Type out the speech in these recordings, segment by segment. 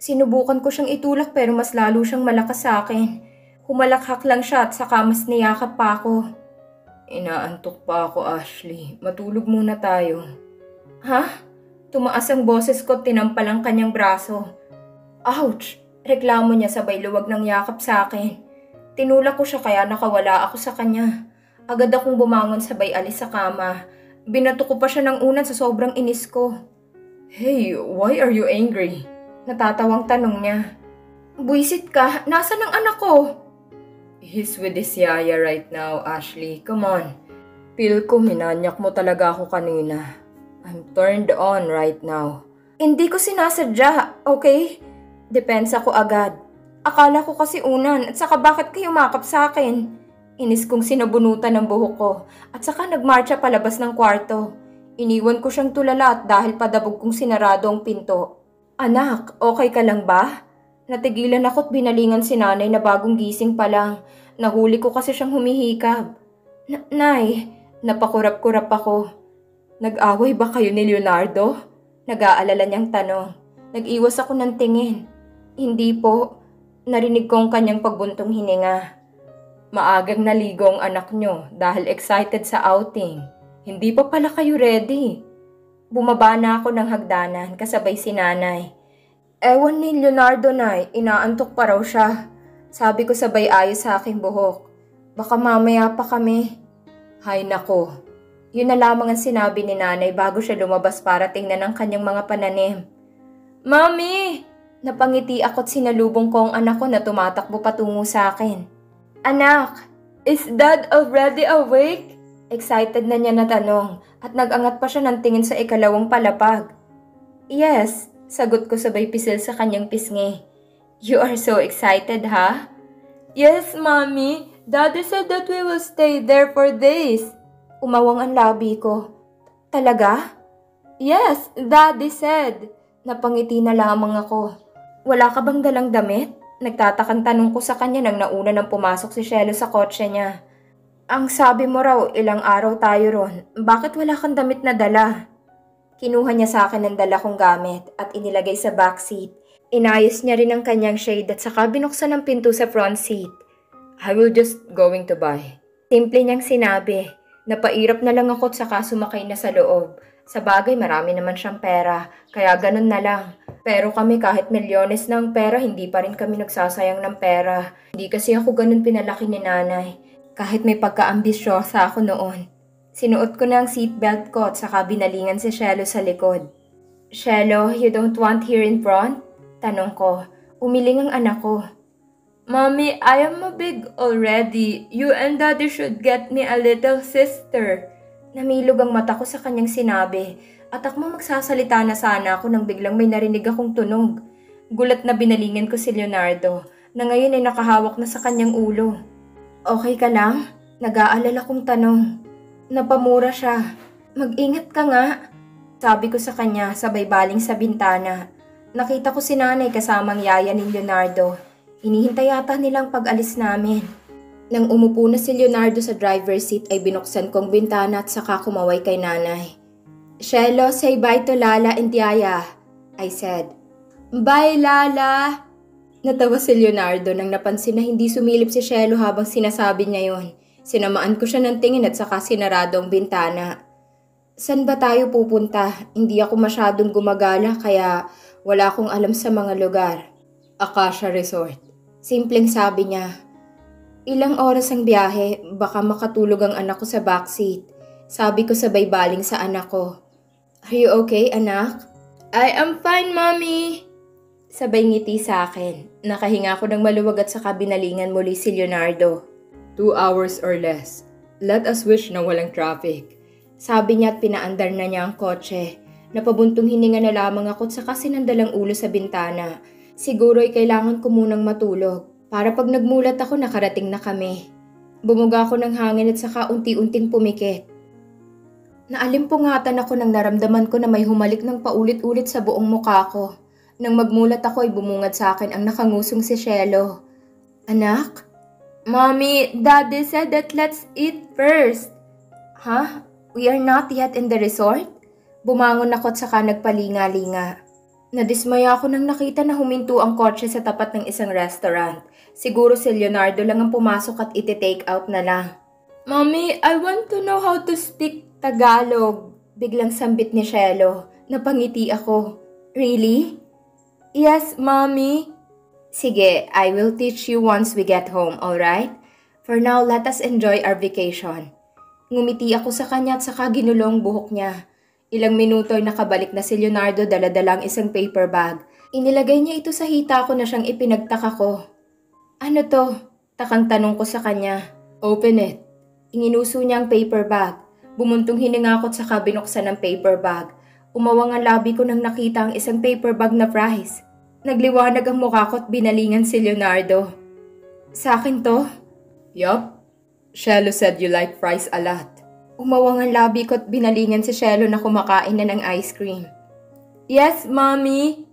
Sinubukan ko siyang itulak pero mas lalo siyang malakas sa akin. Humalakhak lang siya at saka mas niyakap pa ako. Inaantok pa ako, Ashley. Matulog muna tayo. Ha? Tumaas ang boses ko at tinampal ang kanyang braso. Ouch! Reklamo niya sabay luwag ng yakap sa akin. Tinulak ko siya kaya nakawala ako sa kanya. Agad akong bumangon sabay alis sa kama. Binato ko pa siya ng unan sa sobrang inis ko. Hey, why are you angry? Natatawang tanong niya. Buisit ka, nasaan ang anak ko? He's with his yaya right now, Ashley. Come on. Feel ko minanyak mo talaga ako kanina. I'm turned on right now. Hindi ko sinasadya, okay? Depensa ko agad. Akala ko kasi unan at saka bakit kayo umakap sa akin? Inis kong sinabunutan ng buhok ko at saka nagmarcha palabas ng kwarto. Iniwan ko siyang tulala at dahil padabog kong sinarado ang pinto. Anak, okay ka lang ba? Natigilan ako at binalingan si nanay na bagong gising pa lang. Nahuli ko kasi siyang humihikab. Nay, napakurap-kurap ako. Nag-away ba kayo ni Leonardo? Nag-aalala niyang tanong. Nag-iwas ako ng tingin. Hindi po. Narinig ko ang kanyang pagbuntong hininga. Maagang naligo ang anak niyo dahil excited sa outing. Hindi pa pala kayo ready. Bumaba na ako ng hagdanan kasabay si nanay. Ewan ni Leonardo na inaantok pa raw siya. Sabi ko sabay ayos sa aking buhok. Baka mamaya pa kami. Hay nako. Yun na lamang ang sinabi ni nanay bago siya lumabas para tingnan ang kanyang mga pananim. Mami! Napangiti ako't sinalubong ko ang anak ko na tumatakbo patungo sa akin. Anak, is Dad already awake? Excited na niya na tanong at nag-angat pa siya ng tingin sa ikalawang palapag. Yes, sagot ko sabay pisil sa kanyang pisngi. You are so excited, ha? Yes, Mommy. Daddy said that we will stay there for days. Umawang ang labi ko. Talaga? Yes, Daddy said. Napangiti na lamang ako. Wala ka bang dalang damit? Nagtatakang tanong ko sa kanya nang nauna nang pumasok si Shelo sa kotse niya. Ang sabi mo raw, ilang araw tayo ron. Bakit wala kang damit na dala? Kinuha niya sa akin ang dala kong gamit at inilagay sa backseat. Inayos niya rin ang kanyang shade at saka binuksan ang pinto sa front seat. I will just going to buy. Simple niyang sinabi. Napairap na lang ako at saka sumakay na sa loob. Sa bagay marami naman siyang pera, kaya ganun na lang. Pero kami kahit milyones ng pera, hindi pa rin kami nagsasayang ng pera. Hindi kasi ako ganun pinalaki ni nanay. Kahit may pagka-ambisyosa ako noon. Sinuot ko na ang seatbelt ko at saka binalingan si Shelo sa likod. Shelo, you don't want here in front? Tanong ko. Umiling ang anak ko. Mommy, I am a big already. You and Daddy should get me a little sister. Namilog ang mata ko sa kanyang sinabi at akmang magsasalita na sana ako nang biglang may narinig akong tunog. Gulat na binalingan ko si Leonardo na ngayon ay nakahawak na sa kanyang ulo. Okay ka lang? Nag-aalala kong tanong. Napamura siya. Mag-ingat ka nga. Sabi ko sa kanya sabay baling sa bintana. Nakita ko si nanay kasamang yaya ni Leonardo. Hinihintay yata nilang pag-alis namin. Nang umupo na si Leonardo sa driver's seat ay binuksan kong bintana at saka kumaway kay nanay. Shelo, say bye to Lala and Yaya, I said. Bye, Lala! Natawa si Leonardo nang napansin na hindi sumilip si Shelo habang sinasabi niya yon. Sinamaan ko siya ng tingin at saka sinarado ang bintana. San ba tayo pupunta? Hindi ako masyadong gumagala kaya wala akong alam sa mga lugar. Acacia Resort. Simpleng sabi niya. Ilang oras ang biyahe, baka makatulog ang anak ko sa backseat. Sabi ko sabay baling sa anak ko. Are you okay, anak? I am fine, Mommy! Sabay ngiti sa akin. Nakahinga ko ng maluwag at saka binalingan muli si Leonardo. 2 hours or less. Let us wish na walang traffic. Sabi niya at pinaandar na niya ang kotse. Napabuntong hininga na lamang ako at saka sinandalang ulo sa bintana. Siguro ay kailangan ko munang matulog. Para pag nagmulat ako nakarating na kami. Bumuga ako ng hangin at saka unti-unting pumikit. Naalimpungatan ako nang naramdaman ko na may humalik ng paulit-ulit sa buong mukha ko. Nang magmulat ako ay bumungad sa akin ang nakangusong si Shelo. Anak? Mommy, Daddy said that let's eat first. Huh? We are not yet in the resort? Bumangon ako at saka nagpalinga-linga. Nadismaya ako nang nakita na huminto ang kotse sa tapat ng isang restaurant. Siguro si Leonardo lang ang pumasok at iti-take out na lang. Mommy, I want to know how to speak Tagalog. Biglang sambit ni Shelo. Napangiti ako. Really? Yes, Mommy. Sige, I will teach you once we get home, alright? For now, let us enjoy our vacation. Ngumiti ako sa kanya at saka ginulong buhok niya. Ilang minuto ay nakabalik na si Leonardo dala-dalang isang paper bag. Inilagay niya ito sa hita ko na siyang ipinagtaka ko. Ano to? Takang tanong ko sa kanya. Open it. Inginuso niya ang paper bag. Bumuntong hininga ko at saka binuksan ang paper bag. Umawang ang labi ko nang nakita ang isang paper bag na prize. Nagliwanag ang mukha ko at binalingan si Leonardo. Sa akin to? Yup. Shelo said you like fries a lot. Umawang ang labi ko at binalingan si Shelo na kumakain na ng ice cream. Yes, Mommy.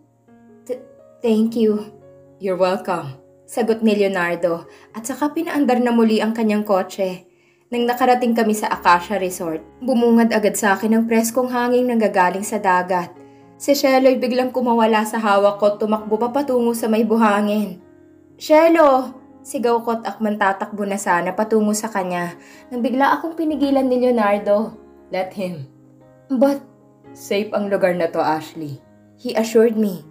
Thank you. You're welcome. Sagot ni Leonardo at saka pinaandar na muli ang kanyang kotse. Nang nakarating kami sa Acacia Resort, bumungad agad sa akin ang preskong hangin nanggagaling sa dagat. Si Shelo'y biglang kumawala sa hawak ko at tumakbo pa patungo sa may buhangin. Shelo! Sigaw ko at akman tatakbo na sana patungo sa kanya nang bigla akong pinigilan ni Leonardo. Let him. But, safe ang lugar na to, Ashley. He assured me.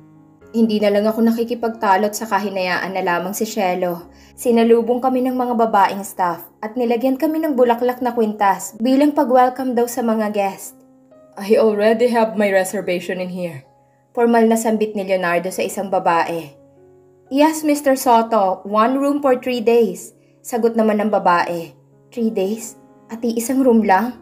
Hindi na lang ako nakikipagtalot sa kahinayaan na lamang si Shelo. Sinalubong kami ng mga babaeng staff at nilagyan kami ng bulaklak na kwintas bilang pag-welcome daw sa mga guest. I already have my reservation in here. Formal na sambit ni Leonardo sa isang babae. Yes, Mr. Soto. 1 room for 3 days. Sagot naman ng babae. 3 days? At isang room lang?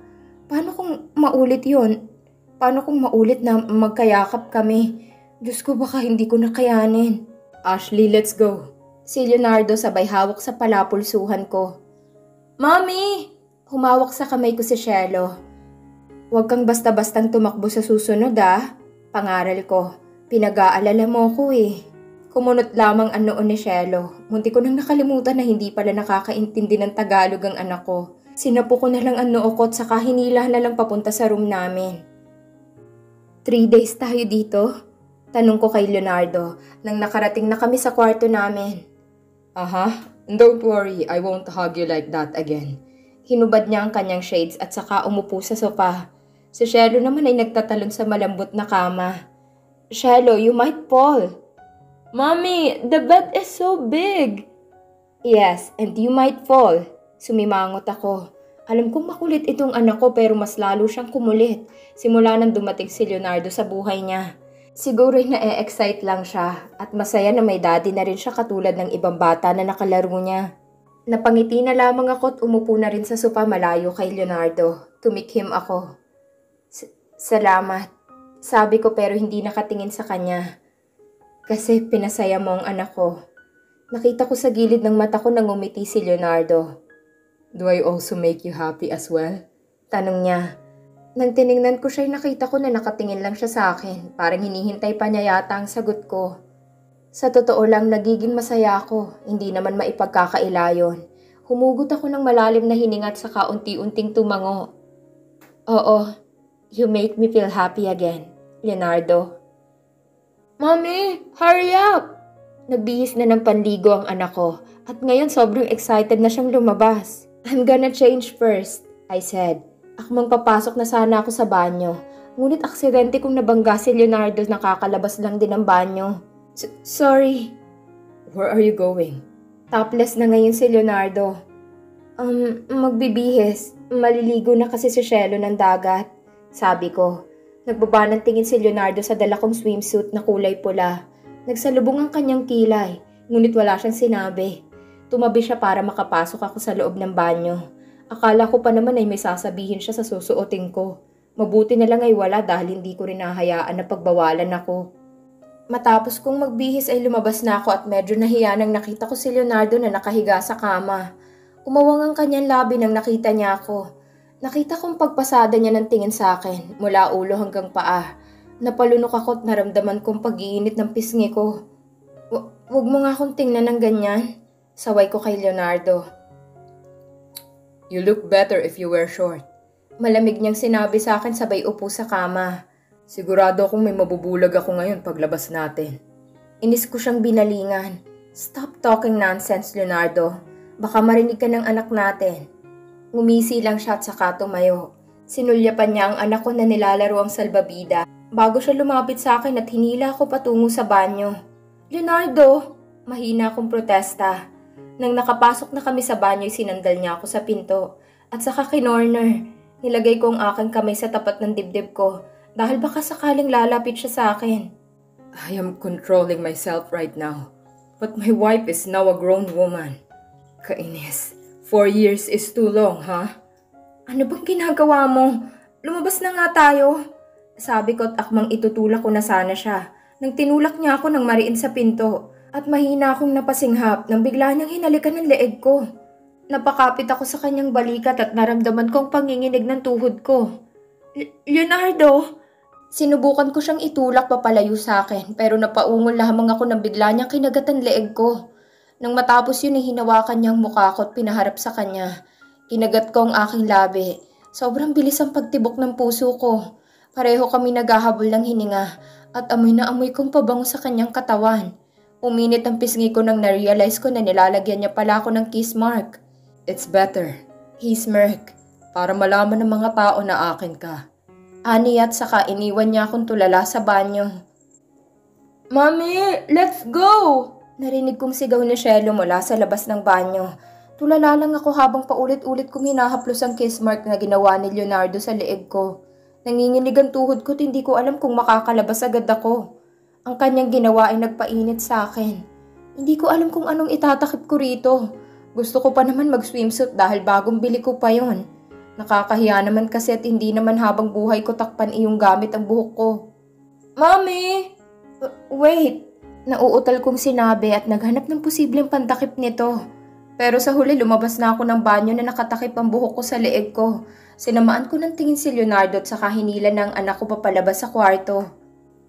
Paano kung maulit yun? Paano kung maulit na magkayakap kami? Diyos ko, baka hindi ko nakayanin. Ashley, let's go. Si Leonardo sabay hawak sa palapulsuhan ko. Mommy! Humawak sa kamay ko si Shelo. Huwag kang basta-bastang tumakbo sa susunod Pangaral ko. Pinag-aalala mo ko eh. Kumunot lamang ang noon ni Shelo. Munti ko nang nakalimutan na hindi pala nakakaintindi ng Tagalog ang anak ko. Sinapo ko na lang ang noo ko at saka hinila na lang papunta sa room namin. 3 days tayo dito? Tanong ko kay Leonardo nang nakarating na kami sa kwarto namin. Aha, don't worry, I won't hug you like that again. Hinubad niya ang kanyang shades at saka umupo sa sofa. Si Shelo naman ay nagtatalon sa malambot na kama. Shelo, you might fall. Mommy, the bed is so big. Yes, and you might fall. Sumimangot ako. Alam kong makulit itong anak ko pero mas lalo siyang kumulit. Simula nang dumating si Leonardo sa buhay niya. Siguro'y na-excite lang siya at masaya na may daddy na rin siya katulad ng ibang bata na nakalaro niya. Napangiti na lamang ako at umupo na rin sa sofa malayo kay Leonardo. Tumikhim ako. Salamat. Sabi ko pero hindi nakatingin sa kanya. Kasi pinasaya mo ang anak ko. Nakita ko sa gilid ng mata ko nang ngumiti si Leonardo. Do I also make you happy as well? Tanong niya. Nang tiningnan ko siya'y nakita ko na nakatingin lang siya sa akin. Parang hinihintay pa niya yata ang sagot ko. Sa totoo lang nagiging masaya ako. Hindi naman maipagkakaila yun. Humugot ako ng malalim na hininga at saka unti-unting tumango. Oo. You make me feel happy again, Leonardo. Mommy, hurry up! Nagbihis na ng panligo ang anak ko at ngayon sobrang excited na siyang lumabas. I'm gonna change first, I said. Akmang papasok na sana ako sa banyo. Ngunit aksidente kong nabangga si Leonardo nakakalabas lang din ng banyo. Sorry. Where are you going? Topless na ngayon si Leonardo. Magbibihis. Maliligo na kasi si Shelo ng dagat. Sabi ko. Nagbaba ng tingin si Leonardo sa dala kong swimsuit na kulay pula. Nagsalubong ang kanyang kilay, ngunit wala siyang sinabi. Tumabi siya para makapasok ako sa loob ng banyo. Akala ko pa naman ay may sasabihin siya sa susuotin ko. Mabuti na lang ay wala dahil hindi ko rin nahayaan na pagbawalan ako. Matapos kong magbihis ay lumabas na ako at medyo nahiya nang nakita ko si Leonardo na nakahiga sa kama. Umawang ang kanyang labi nang nakita niya ako. Nakita kong pagpasada niya ng tingin sa akin, mula ulo hanggang paa. Napalunok ako at naramdaman kong pag-iinit ng pisngi ko. Huwag mo nga akong tingnan ng ganyan. Saway ko kay Leonardo. You look better if you wear short. Malamig niyang sinabi sa akin sabay upo sa kama. Sigurado akong may mabubulag ako ngayon paglabas natin. Inis ko siyang binalingan. Stop talking nonsense, Leonardo. Baka marinig ka ng anak natin. Ngumisi lang siya at saka tumayo. Sinulyapan niya ang anak ko na nilalaro ang salbabida bago siya lumapit sa akin at hinila ako patungo sa banyo. Leonardo! Mahina akong protesta. Nang nakapasok na kami sa banyo, sinandal niya ako sa pinto at saka kinorner. Nilagay ko ang aking kamay sa tapat ng dibdib ko dahil baka sakaling lalapit siya sa akin. I am controlling myself right now, but my wife is now a grown woman. Kainis, 4 years is too long, ha? Ano bang ginagawa mo? Lumabas na nga tayo. Sabi ko at akmang itutulak ko na sana siya. Nang tinulak niya ako nang mariin sa pinto at mahina akong napasinghap nang bigla niyang hinalikan ng leeg ko. Napakapit ako sa kanyang balikat at naramdaman kong panginginig ng tuhod ko. Leonardo! Sinubukan ko siyang itulak papalayo sa akin pero napaungol lamang ako nang bigla niyang kinagat ang leeg ko. Nang matapos yun ay hinawakan niyang mukha ko at pinaharap sa kanya. Kinagat ko ang aking labi. Sobrang bilis ang pagtibok ng puso ko. Pareho kami naghahabol ng hininga at amoy na amoy kong pabango sa kanyang katawan. Uminit ang pisngi ko nang na-realize ko na nilalagyan niya pala ako ng kiss mark. It's better. He smirked. Para malaman ng mga tao na akin ka. Ani at saka iniwan niya akong tulala sa banyo. Mami, let's go! Narinig kong sigaw ni Shelo mula sa labas ng banyo. Tulala lang ako habang paulit-ulit kong hinahaplos ang kiss mark na ginawa ni Leonardo sa leeg ko. Nanginginig ang tuhod ko at hindi ko alam kung makakalabas agad ako. Ang kanyang ginawa ay nagpainit sa akin. Hindi ko alam kung anong itatakip ko rito. Gusto ko pa naman mag-swimsuit dahil bagong bili ko pa yon. Nakakahiya naman kasi at hindi naman habang buhay ko takpan iyong gamit ang buhok ko. Mommy! Wait! Nauutal kong sinabi at naghanap ng posibleng pantakip nito. Pero sa huli lumabas na ako ng banyo na nakatakip ang buhok ko sa leeg ko. Sinamaan ko ng tingin si Leonardo at saka hinila ng anak ko papalabas sa kwarto.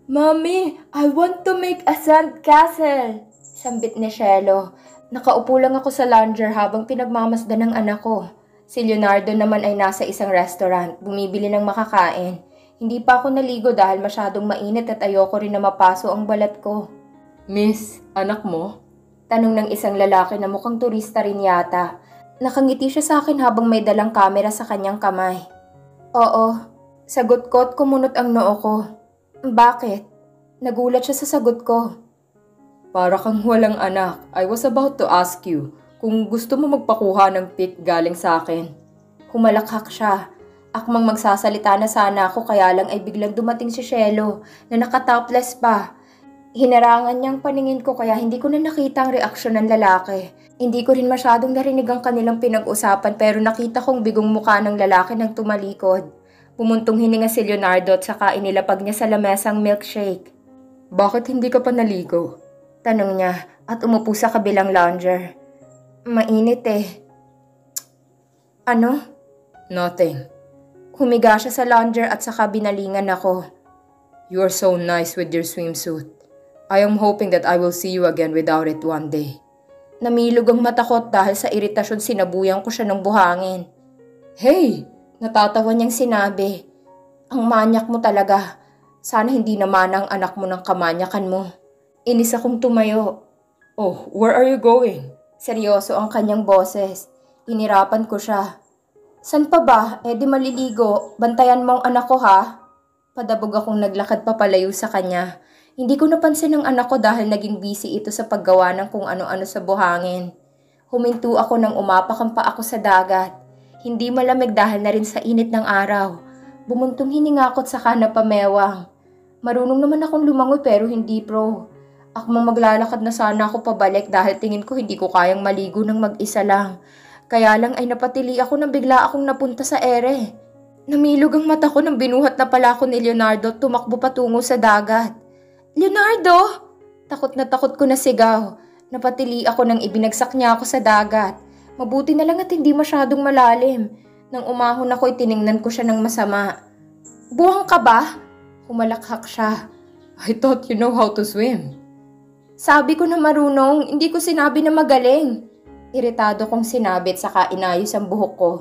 Mommy, I want to make a sand castle! Sambit ni Shelo. Nakaupo lang ako sa lounger habang pinagmamasdan ng anak ko. Si Leonardo naman ay nasa isang restaurant, bumibili ng makakain. Hindi pa ako naligo dahil masyadong mainit at ayoko rin na mapaso ang balat ko. Miss, anak mo? Tanong ng isang lalaki na mukhang turista rin yata. Nakangiti siya sa akin habang may dalang kamera sa kanyang kamay. Oo, sagot ko at kumunot ang noo ko. Bakit? Nagulat siya sa sagot ko. Para kang walang anak, I was about to ask you kung gusto mo magpakuha ng pic galing sa akin. Humalakhak siya. Akmang magsasalita na sana ako kaya lang ay biglang dumating si Shelo na nakatopless pa. Hinarangan niyang paningin ko kaya hindi ko na nakita ang reaksyon ng lalaki. Hindi ko rin masyadong narinig ang kanilang pinag-usapan pero nakita kong bigong mukha ng lalaki nang tumalikod. Pumuntong hininga si Leonardo at saka inilapag niya sa lamesang milkshake. Bakit hindi ka pa naligo? Tanong niya at umupo sa kabilang lounger. Mainit eh. Ano? Nothing. Humiga siya sa lounger at saka binalingan ako. You are so nice with your swimsuit. I am hoping that I will see you again without it one day. Namilog ang mata ko dahil sa iritasyon sinabuyan ko siya ng buhangin. Hey! Natatawa niyang sinabi. Ang manyak mo talaga. Sana hindi naman ang anak mo ng kamanyakan mo. Inis akong tumayo. Oh, where are you going? Seryoso ang kanyang boses. Inirapan ko siya. San pa ba? Eh di maliligo. Bantayan mo ang anak ko ha? Padabog akong naglakad papalayo sa kanya. Hindi ko napansin ang anak ko dahil naging busy ito sa paggawa ng kung ano-ano sa buhangin. Huminto ako nang umapak ang paa ko sa dagat. Hindi malamig dahil na rin sa init ng araw. Bumuntong hininga ko at saka napamewang. Marunong naman akong lumangoy pero hindi pro. Akmang maglalakad na sana ako pabalik dahil tingin ko hindi ko kayang maligo ng mag-isa lang. Kaya lang ay napatili ako nang bigla akong napunta sa ere. Namilog ang mata ko nang binuhat na pala ako ni Leonardo at tumakbo patungo sa dagat. Leonardo! Takot na takot ko na sigaw. Napatili ako nang ibinagsak niya ako sa dagat. Mabuti na lang at hindi masyadong malalim. Nang umahon ako tiningnan ko siya ng masama. Buhang ka ba? Humalakhak siya. I thought you know how to swim. Sabi ko na marunong, hindi ko sinabi na magaling. Iritado kong sinabit saka inayos ang buhok ko.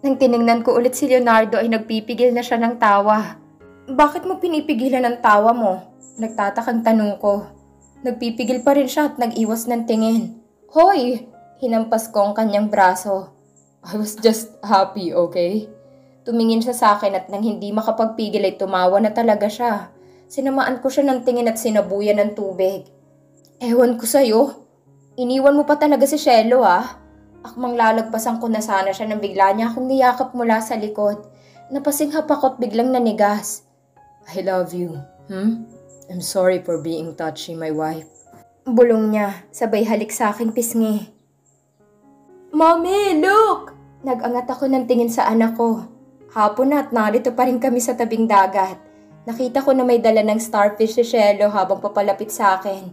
Nang tiningnan ko ulit si Leonardo ay nagpipigil na siya ng tawa. Bakit mo pinipigilan ang tawa mo? Nagtatakang tanong ko. Nagpipigil pa rin siya at nag-iwas ng tingin. Hoy! Hinampas ko ang kanyang braso. I was just happy, okay? Tumingin siya sa akin at nang hindi makapagpigil ay tumawa na talaga siya. Sinamaan ko siya ng tingin at sinabuyan ng tubig. Ewan ko sa'yo. Iniwan mo pa talaga si Shelo Akmang lalagpasan ko na sana siya nang bigla niya akong niyakap mula sa likod. Napasinghap ako at biglang nanigas. I love you. I'm sorry for being touchy, my wife. Bulong niya, sabay halik sa aking pisngi. Mommy, look! Nag-angat ako ng tingin sa anak ko. Hapon na at narito pa rin kami sa tabing dagat. Nakita ko na may dala ng starfish si Shelo habang papalapit sa akin.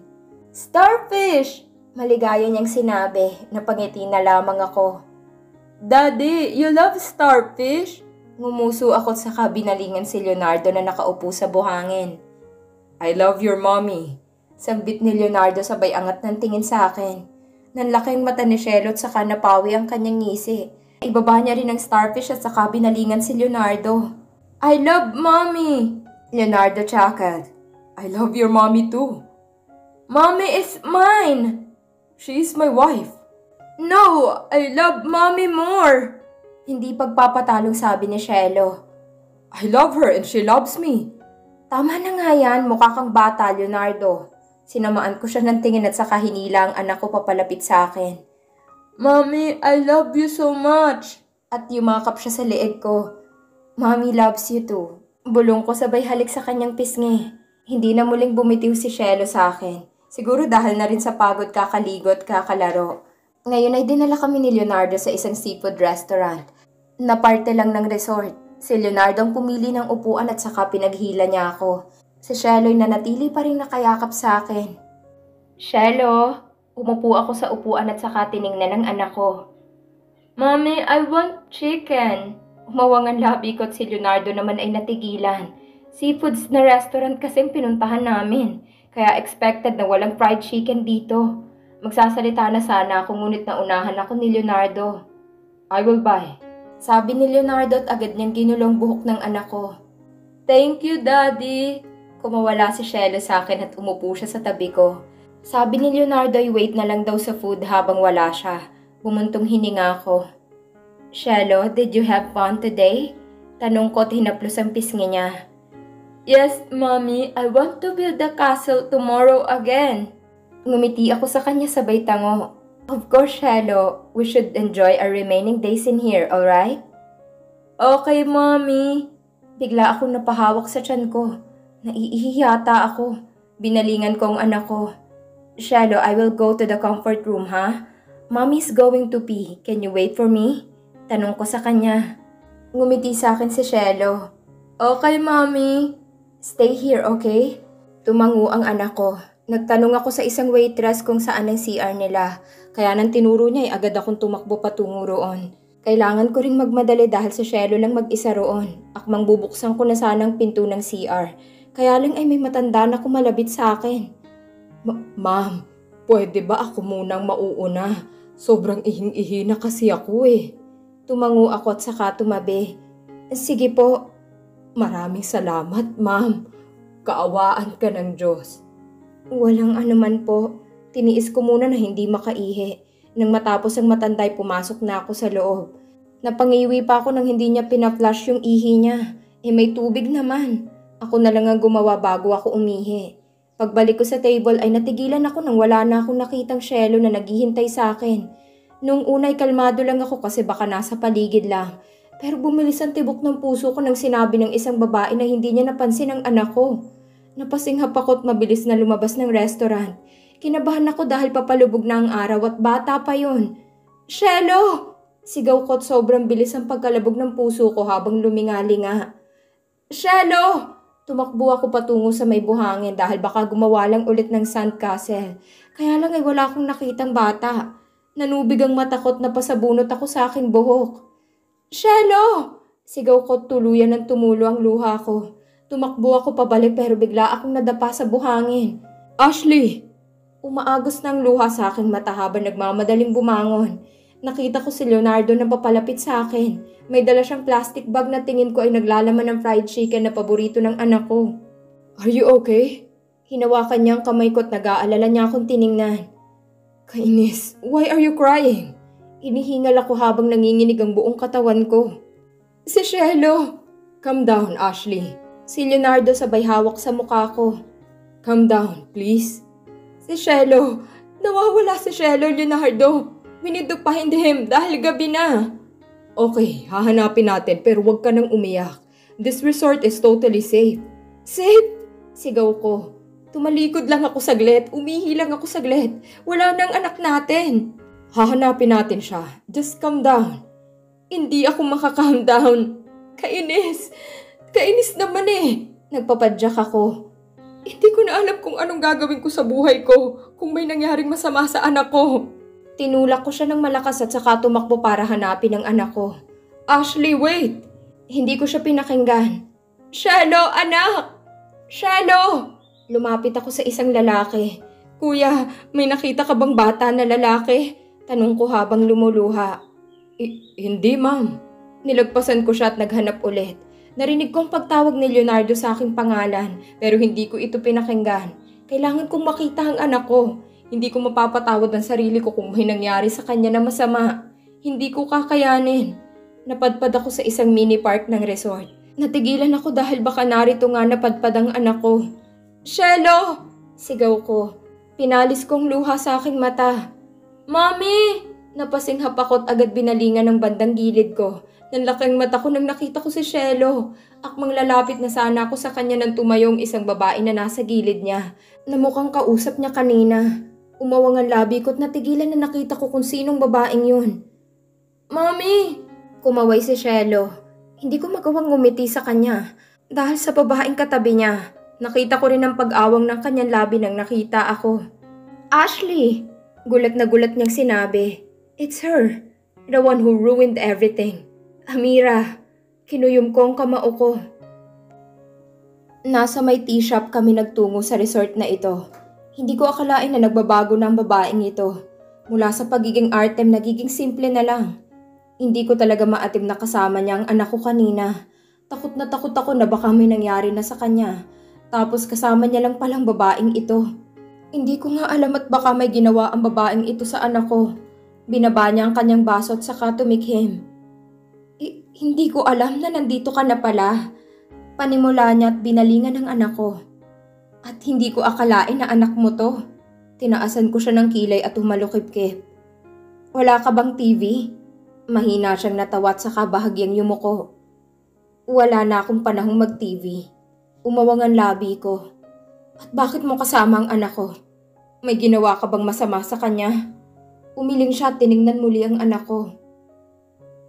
Starfish! Maligaya niyang sinabi, napangiti na lamang ako. Daddy, you love starfish? Ngumuso ako sa kabinalingan si Leonardo na nakaupo sa buhangin. I love your mommy. Sambit ni Leonardo sabay angat ng tingin sa akin. Nanlaki ang mata ni Shelo at saka napawi ang kanyang ngisi. Ibaba niya rin ang starfish at saka binalingan si Leonardo. I love mommy! Leonardo chuckled. I love your mommy too. Mommy is mine! She is my wife. No, I love mommy more! Hindi pagpapatalong sabi ni Shelo. I love her and she loves me. Tama na nga yan, mukha kang bata, Leonardo. Sinamaan ko siya ng tingin at saka hinila ang anak ko papalapit sa akin. Mommy, I love you so much. At yumakap siya sa leeg ko. Mommy loves you too. Bulong ko sabay halik sa kanyang pisngi. Hindi na muling bumitiw si Shelo sa akin. Siguro dahil na rin sa pagod kakaligo at kakalaro. Ngayon ay dinala kami ni Leonardo sa isang seafood restaurant. Na parte lang ng resort. Si Leonardo ang pumili ng upuan at saka pinaghila niya ako. Si Shelo ay nanatili pa rin nakayakap sa akin. Shelo, umupo ako sa upuan at saka tiningnan ng anak ko. Mommy, I want chicken. Umawang ang labi ko at si Leonardo naman ay natigilan. Seafoods na restaurant kasing pinuntahan namin. Kaya expected na walang fried chicken dito. Magsasalita na sana ako ngunit naunahan ako ni Leonardo. I will buy. Sabi ni Leonardo at agad niyang ginulong buhok ng anak ko. Thank you, Daddy. Kumawala si Shelo sa akin at umupo siya sa tabi ko. Sabi ni Leonardo ay wait na lang daw sa food habang wala siya. Bumuntong hininga ko. Shelo, did you have fun today? Tanong ko at hinaplos ang pisngi niya. Yes, Mommy. I want to build the castle tomorrow again. Ngumiti ako sa kanya sabay tango. Of course, Shelo. We should enjoy our remaining days in here, alright? Okay, Mommy. Bigla akong napahawak sa tiyan ko. Naiihi yata ako. Binalingan ko ang anak ko. Shelo, I will go to the comfort room, ha? Mommy's going to pee. Can you wait for me? Tanong ko sa kanya. Ngumiti sa akin si Shelo. Okay, Mommy. Stay here, okay? Tumango ang anak ko. Nagtanong ako sa isang waitress kung saan ang CR nila. Kaya nang tinuro niya ay agad akong tumakbo patungo roon. Kailangan ko ring magmadali dahil si Shelo lang mag-isa roon. Akmang bubuksan ko na sanang pinto ng CR. Kaya lang ay may matanda na kumalabit sa akin. Ma'am, pwede ba ako munang mauuna? Sobrang ihing-ihi na kasi ako eh. Tumango ako at saka tumabi. Sige po. Maraming salamat, ma'am. Kaawaan ka ng Diyos. Walang anuman po. Tiniis ko muna na hindi makaihi. Nang matapos ang matanday, pumasok na ako sa loob. Napangiwi pa ako nang hindi niya pinaflash yung ihi niya. May tubig naman. Ako na lang ang gumawa bago ako umihi. Pagbalik ko sa table ay natigilan ako nang wala na akong nakitang Shelo na naghihintay sa akin. Nung unay kalmado lang ako kasi baka nasa paligid lang. Pero bumilis ang tibok ng puso ko nang sinabi ng isang babae na hindi niya napansin ang anak ko. Napasinghap ako at mabilis na lumabas ng restaurant. Kinabahan ako dahil papalubog na ang araw at bata pa yun. Shelo! Sigaw ko at sobrang bilis ang pagkalabog ng puso ko habang lumingalinga. Shelo! Tumakbo ako patungo sa may buhangin dahil baka gumawa lang ulit ng sandcastle. Kaya lang ay wala akong nakitang bata. Nanubig ang mata ko at napasabunot ako sa aking buhok. Shelo! Sigaw ko at tuluyan ng tumulo ang luha ko. Tumakbo ako pabalik pero bigla akong nadapa sa buhangin. Ashley! Umaagos ng luha sa aking mata habang nagmamadaling bumangon. Nakita ko si Leonardo na papalapit sa akin. May dala siyang plastic bag na tingin ko ay naglalaman ng fried chicken na paborito ng anak ko. Are you okay? Hinawakan niya ang kamay ko at nag-aalala niya akong tiningnan. Kainis, why are you crying? Inihingal ako habang nanginginig ang buong katawan ko. Si Cielo! Calm down, Ashley. Si Leonardo sabay hawak sa mukha ko. Calm down, please. Si Cielo! Nawawala si Cielo, Leonardo! We need to find him dahil gabi na. Okay, hahanapin natin pero huwag ka nang umiyak. This resort is totally safe. Safe? Sigaw ko. Tumalikod lang ako saglit, umihi lang ako saglit. Wala nang anak natin. Hahanapin natin siya. Just calm down. Hindi ako makaka-calm down. Kainis. Kainis naman eh. Nagpapadyak ako. Hindi ko na alam kung anong gagawin ko sa buhay ko kung may nangyaring masama sa anak ko. Tinulak ko siya ng malakas at saka tumakbo para hanapin ang anak ko. Ashley, wait! Hindi ko siya pinakinggan. Cielo, anak! Cielo! Lumapit ako sa isang lalaki. Kuya, may nakita ka bang bata na lalaki? Tanong ko habang lumuluha. Hindi, ma'am. Nilagpasan ko siya at naghanap ulit. Narinig ko ang pagtawag ni Leonardo sa aking pangalan pero hindi ko ito pinakinggan. Kailangan kong makita ang anak ko. Hindi ko mapapatawad ang sarili ko kung may nangyari sa kanya na masama. Hindi ko kakayanin. Napadpad ako sa isang mini park ng resort. Natigilan ako dahil baka narito nga napadpad ang anak ko. Cielo! Sigaw ko. Pinalis kong luha sa aking mata. Mommy! Napasinghap ako at agad binalingan ng bandang gilid ko. Nanlaking mata ko nang nakita ko si Cielo. Akmang lalapit na sana ako sa kanya nang tumayong isang babae na nasa gilid niya. Na mukhang kausap niya kanina. Umawang ang labi ko at natigilan na nakita ko kung sinong babaeng yun. Mommy! Kumaway si Cielo. Hindi ko magawang ngumiti sa kanya. Dahil sa babaeng katabi niya, nakita ko rin ang pag-awang ng kanyang labi nang nakita ako. Ashley! Gulat na gulat niyang sinabi. It's her. The one who ruined everything. Amira, kinuyom ko ang kamao ko. Nasa may tea shop kami nagtungo sa resort na ito. Hindi ko akalain na nagbabago na ang babaeng ito. Mula sa pagiging artem, nagiging simple na lang. Hindi ko talaga maatim na kasama niya ang anak ko kanina. Takot na takot ako na baka may nangyari na sa kanya. Tapos kasama niya lang palang babaeng ito. Hindi ko nga alam at baka may ginawa ang babaeng ito sa anak ko. Binaba niya ang kanyang baso at saka tumikhim. Hindi ko alam na nandito ka na pala. Panimula niya at binalingan ng anak ko. At hindi ko akalain na anak mo to. Tinaasan ko siya ng kilay at humalukip-kip. Wala ka bang TV? Mahina siyang natawa at saka bahagyang yumuko. Wala na akong panahong mag-TV. Umawang ang labi ko. At bakit mo kasama ang anak ko? May ginawa ka bang masama sa kanya? Umiling siya at tiningnan muli ang anak ko.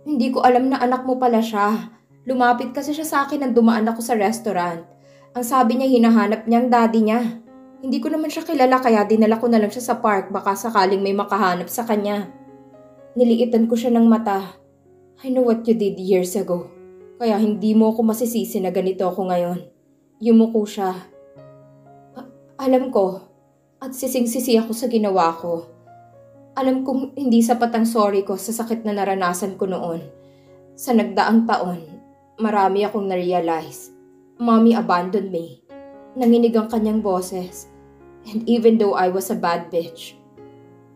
Hindi ko alam na anak mo pala siya. Lumapit kasi siya sa akin nang dumaan ako sa restaurant. Ang sabi niya hinahanap niya ang daddy niya. Hindi ko naman siya kilala kaya dinala ko na lang siya sa park baka sakaling may makahanap sa kanya. Niliitan ko siya ng mata. I know what you did years ago. Kaya hindi mo ako masisisi na ganito ako ngayon. Yumuko siya. Alam ko. At sising-sisi ako sa ginawa ko. Alam kong hindi sapat ang sorry ko sa sakit na naranasan ko noon. Sa nagdaang taon, marami akong na-realize. Mommy abandoned me. Nanginig ang kanyang boses. And even though I was a bad bitch,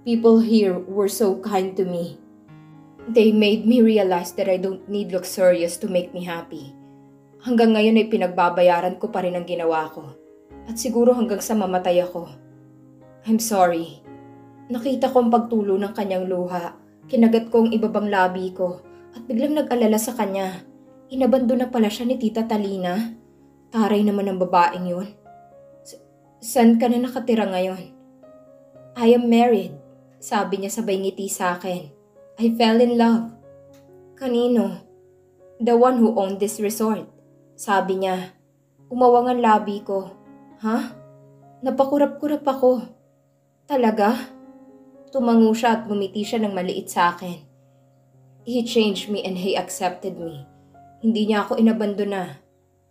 people here were so kind to me. They made me realize that I don't need luxurious to make me happy. Hanggang ngayon ay pinagbabayaran ko pa rin ang ginawa ko. At siguro hanggang sa mamatay ako. I'm sorry. Nakita ko ang pagtulo ng kanyang luha. Kinagat ko ang ibabang labi ko. At biglang nag-alala sa kanya. Inabando na pala siya ni Tita Talina. Taray naman ang babaeng yun. Saan ka na nakatira ngayon? I am married, sabi niya sabay ngiti sa akin. I fell in love. Kanino? The one who owned this resort, sabi niya. Umawang ang labi ko. Ha? Napakurap-kurap ako. Talaga? Tumango siya at bumiti siya ng maliit sa akin. He changed me and he accepted me. Hindi niya ako inabandona.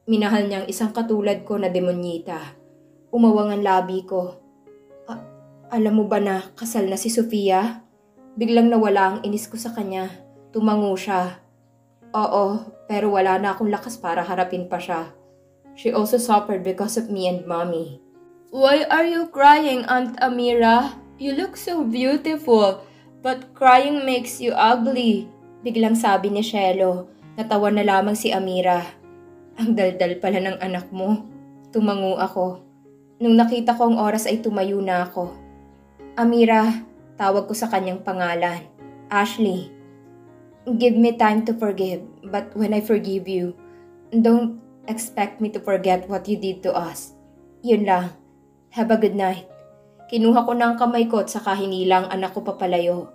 Minahal niya ang isang katulad ko na demonyita. Umawang ang labi ko. Alam mo ba na kasal na si Sofia? Biglang nawala ang inis ko sa kanya. Tumango siya. Oo, pero wala na akong lakas para harapin pa siya. She also suffered because of me and mommy. Why are you crying, Aunt Amira? You look so beautiful, but crying makes you ugly. Biglang sabi ni Shelo. Natawa na lamang si Amira. Ang daldal pala ng anak mo. Tumango ako. Nung nakita ko ang oras ay tumayo na ako. Amira, tawag ko sa kanyang pangalan. Ashley, give me time to forgive, but when I forgive you, don't expect me to forget what you did to us. Yun lang. Have a good night. Kinuha ko na ang kamay ko at saka hinilang anak ko papalayo.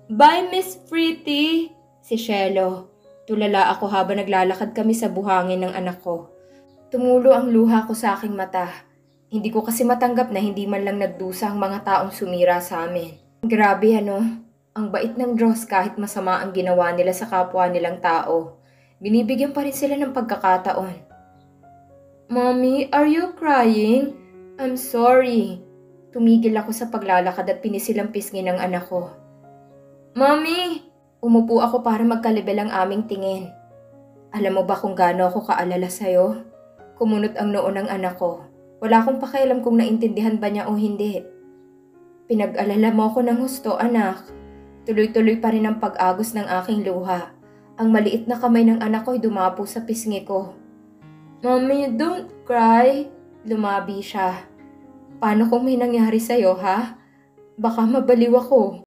Bye, Miss Pretty! Si Shelo. Tulala ako habang naglalakad kami sa buhangin ng anak ko. Tumulo ang luha ko sa aking mata. Hindi ko kasi matanggap na hindi man lang nagdusa ang mga taong sumira sa amin. Grabe ano, ang bait ng Diyos kahit masama ang ginawa nila sa kapwa nilang tao. Binibigyan pa rin sila ng pagkakataon. Mommy, are you crying? I'm sorry. Tumigil ako sa paglalakad at pinisil ang pisngi ng anak ko. Mommy! Umupo ako para magkalibel ang aming tingin. Alam mo ba kung gaano ako kaalala sa'yo? Kumunot ang noo ng anak ko. Wala akong pakialam kung naintindihan ba niya o hindi. Pinag-alala mo ako ng husto, anak. Tuloy-tuloy pa rin ang pag-agos ng aking luha. Ang maliit na kamay ng anak ko ay dumapo sa pisngi ko. Mommy, don't cry. Lumabi siya. Paano kung may nangyari sa'yo, ha? Baka mabaliw ako.